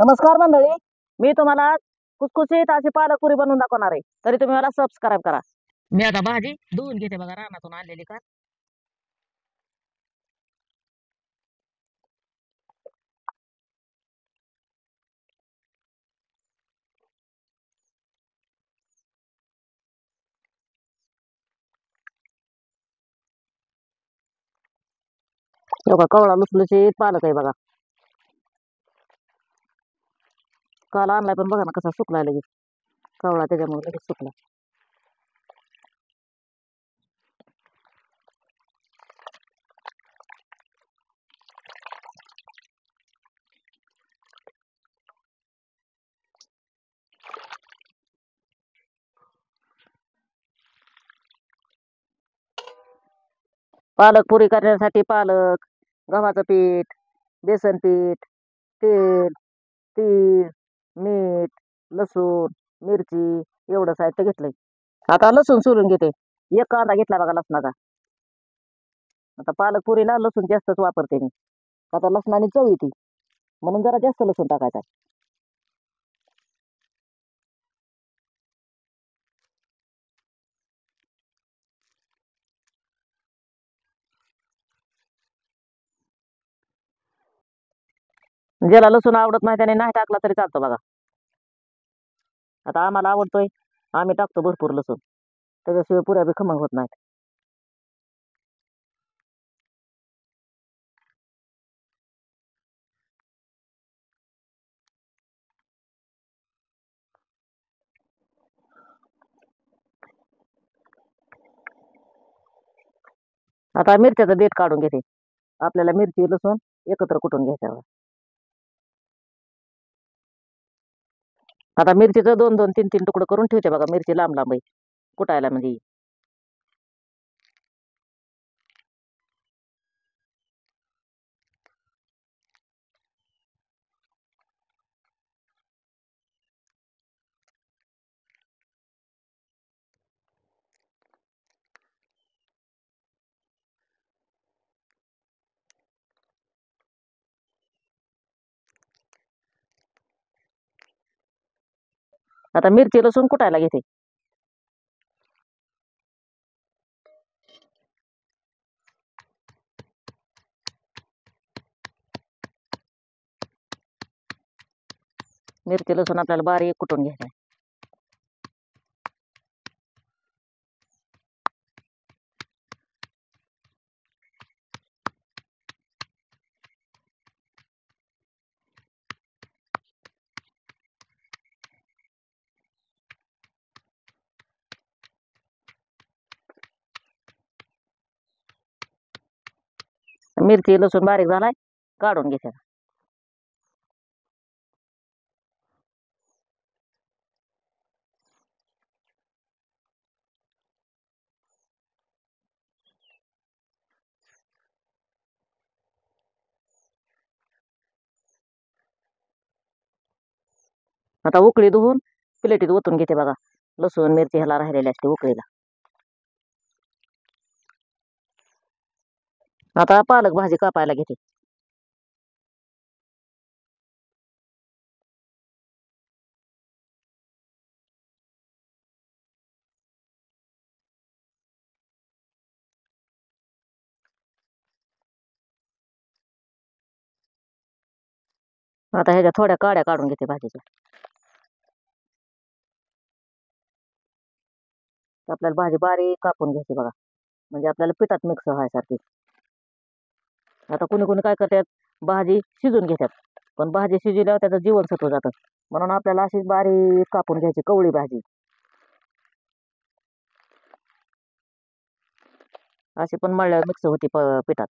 नमस्कार मंडळी. मी तुम्हाला खुसखुशीत अशी पालकपुरी बनवून दाखवणार आहे. तरी तुम्ही मला सबस्क्राईब करा. मी आता भाजी धुवून घेते बघा, रानातून आणलेली का. बघा कवळा लुसलुशीत पालक आहे बघा. काल आणलाय पण बघा ना कसा सुकलाय लगेच. कवळा त्याच्यामुळे लगेच सुकला. पालक पुरी करण्यासाठी पालक, गव्हाचं पीठ, बेसन पीठ, तेल, तीळ, मीठ, लसूण, मिरची एवढं साहित्य घेतलंय. आता लसूण सोलून घेते. एक कांदा घेतला बघा लसणाचा. आता पालक पुरीला लसूण जास्तच वापरते मी. आता लसणाने चव येते म्हणून जरा जास्त लसूण टाकायचा. ज्याला लसूण आवडत नाही त्याने नाही टाकला तरी चालतो बघा. आता आम्हाला आवडतोय, आम्ही टाकतो भरपूर लसूण. त्याच्याशिवाय पुऱ्या बी खमंग होत नाहीत. आता मिरच्याचं देठ काढून घेते. आपल्याला मिरची लसूण एकत्र कुटून घ्यायचं. आता मिरचीचं 2-2, 3-3 तुकडं करून ठेवते बघा. मिरची लांब लांब आहे कुटायला म्हणजे. आता मिरची लसूण कुटायला घेते. मिरची लसूण आपल्याला बारीक कुटून घ्यायचं. मिरची लसूण बारीक झालाय, काढून घ्यायचा. आता उकळी धुवून प्लेटीत ओतून घेते बघा. लसूण मिरची ह्याला राहिलेली असते उकळीला. आता पालक भाजी कापायला घेते. आता ह्याच्या थोड्या काड्या काढून घेते भाजीच्या. आपल्याला भाजी बारीक कापून घ्यायची बघा, म्हणजे आपल्याला पिठात मिक्स व्हायसारखी. आता कुणी कुणी काय करतात, भाजी शिजून घेतात. पण भाजी शिजल्यावर त्याचं जीवनसत्व जातं. म्हणून आपल्याला अशी बारीक कापून घ्यायची कवळी भाजी. अशी पण मळल्यावर मिक्स होती पिठात.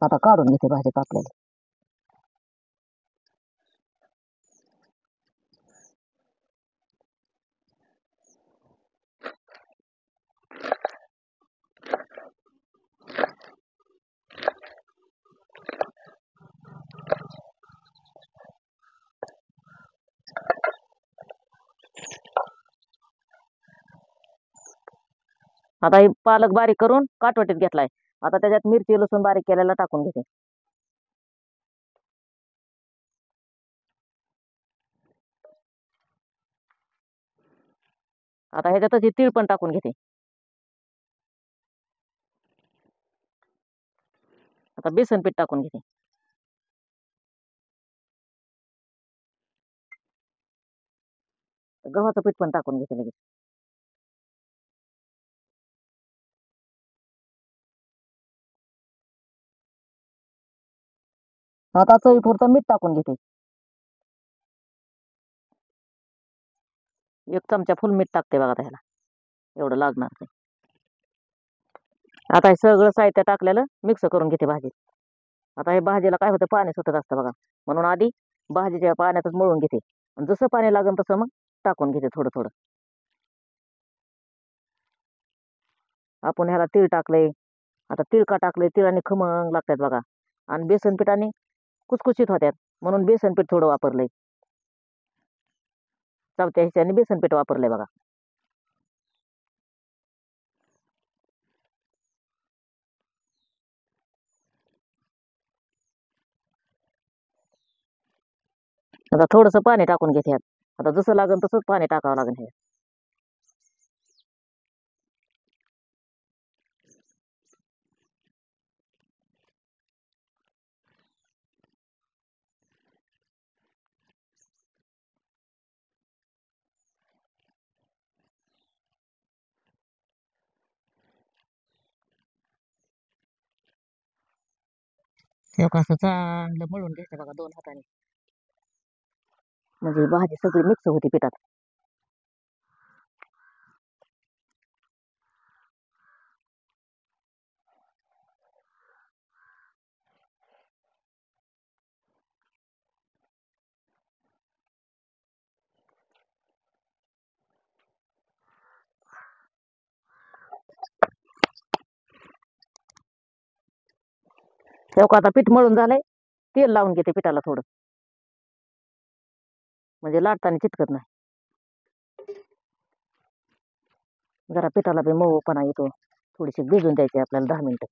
आता काढून घेते भाजी कापलेली. आता हे पालक बारीक करून काटवटीत घेतलाय. आता त्याच्यात मिरची लसूण बारीक केलेला टाकून घेते. आता ह्याच्यातच हे तीळ पण टाकून घेते. आता बेसन पीठ टाकून घेते. गव्हाचं पीठ पण टाकून घेते लगेच. आता चवीपुरतं मीठ टाकून घेते. 1 चमचा फुल मीठ टाकते बघा त्याला, एवढं लागणार नाही. आता हे सगळं साहित्य टाकलेलं मिक्स करून घेते भाजीत. आता हे भाजीला काय होतं, पाणी सुटत असतं बघा, म्हणून आधी भाजीच्या पाण्यातच मळून घेते. जसं पाणी लागेल तसं मग टाकून घेते थोडं थोडं. आपण ह्याला तीळ टाकलंय. आता तीळ का टाकलंय, तिळाने खमंग लागतात बघा, आणि बेसन पिठाने कुचकुचित होत्यात, म्हणून बेसन पीठ थोडं वापरलंय. चवत्या ह्याच्याने बेसन पीठ वापरलंय बघा. आता थोडंसं पाणी टाकून घेते ह्यात. आता जसं लागेल तसंच पाणी टाकावं लागेल ह्यात. हे कसं चांगलं मळून घ्यायचं बघा 2 हाताने, म्हणजे भाजी सगळी मिक्स होती पिठात. तेव्हा आता पीठ मळून झालंय, तेल लावून घेते पिठाला थोडं, म्हणजे लाटताना चिटकत नाही. जरा पिठाला बी मऊपणा येतो. थोडीशी भिजून द्यायची आपल्याला 10 मिनिटं.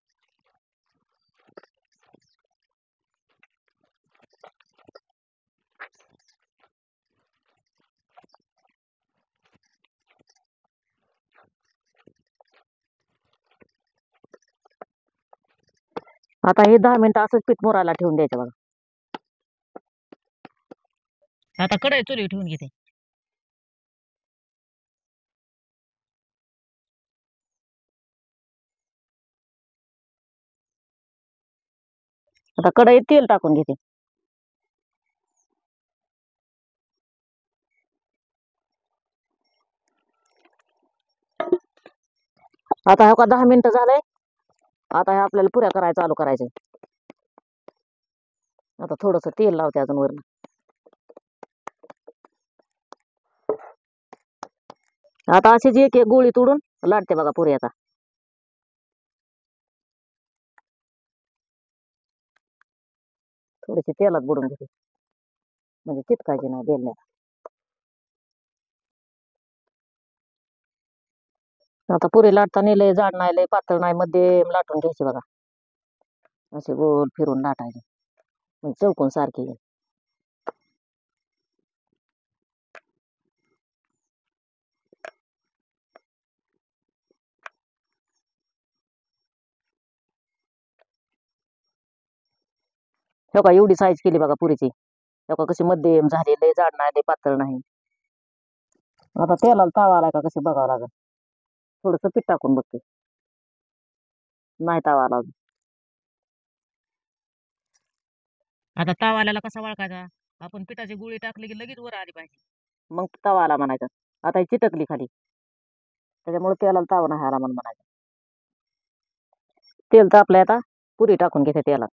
आता हे 10 मिनिटं असंच पीठ मुरायला ठेवून द्यायचं बघा. आता कढई चुलीवर ठेवून घेते. आता कढईत तेल टाकून घेते. आता हा का 10 मिनिटं झालंय. आता हे आपल्याला पुऱ्या करायला चालू करायचे. आता थोडंसं तेल लावते अजून वरून. आता अशीच एक एक गोळी तोडून लाटते बघा पुरी. आता थोडीशी तेलात बुडून घेते, म्हणजे चिटकायची नाही बेलण्याला. आता पुरी लाटताना लय जाड नाही, लय पातळ नाही, मध्यम लाटून घ्यायची बघा. असे गोल फिरून लाटायचे, म्हणजे चौकोन सारखी. हो का, एवढी साईज केली बघा पुरीची. हो का, कशी मध्यम झाली, लय जाड नाही, लय पातळ नाही. आता तेलाला तावा आलाय का कशी बघावं लागेल. थोडंसं पीठ टाकून बघते. नाही तावा आला अजून. आता तावा आल्याला कसा वळखायचा? आपण पिठाची गोळी टाकली की लगेच वर आली पाहिजे, मग तवा आला म्हणायचा. आता ही चिटकली खाली, त्याच्यामुळे तेलाला तावा नाही आला म्हणून म्हणायचं. तेल तापलंय, आता पुरी टाकून घेते तेलात.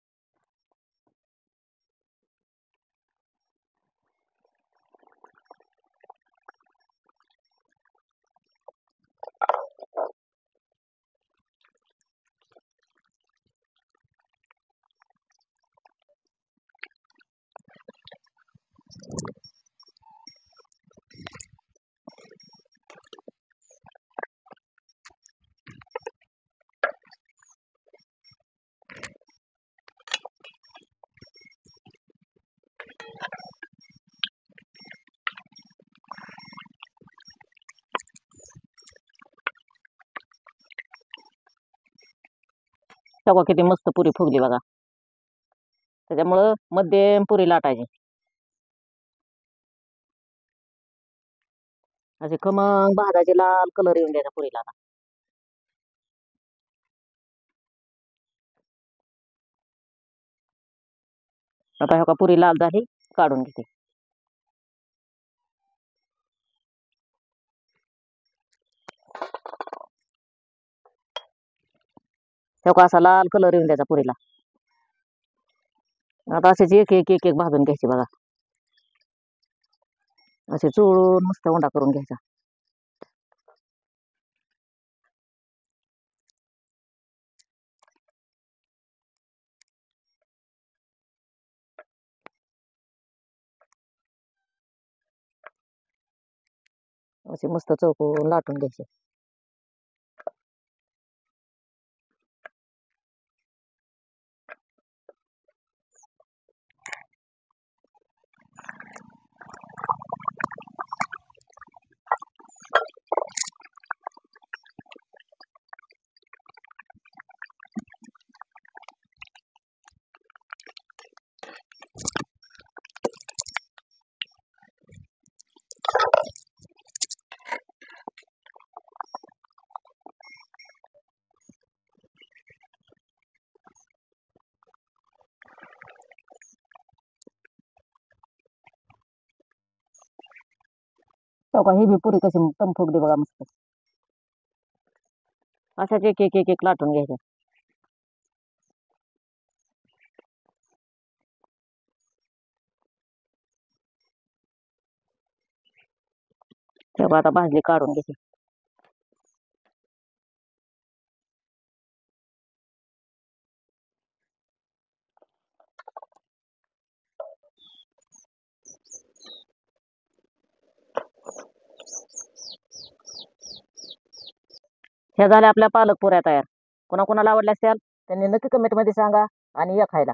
तेव्हा किती मस्त पुरी फुगली बघा. त्याच्यामुळं मध्यम पुरी लाटायची. असे खमंग भाजाचे लाल कलर येऊन द्यायचा पुरीला. आता ह्या पुरी लाल झाली, काढून घेते. ह्या असा लाल कलर येऊन द्यायचा पुरीला. आता असेच एक एक एक एक भाजून घ्यायचे बघा. असे चोळून मस्त उंडा करून घ्यायचा. असे मस्त चौकून लाटून घ्यायचे. तेव्हा ही बी पुरी कशी तम फुगली बघा मस्त. अशाच एक एक एक एक लाटून घ्यायच्या. तेव्हा आता भाजली काढून घ्यायची. ह्या झाल्या आपल्या पालक पुऱ्या तयार. कोणाकोणाला आवडल्या असतील त्यांनी नक्की कमेंटमध्ये सांगा आणि या खायला.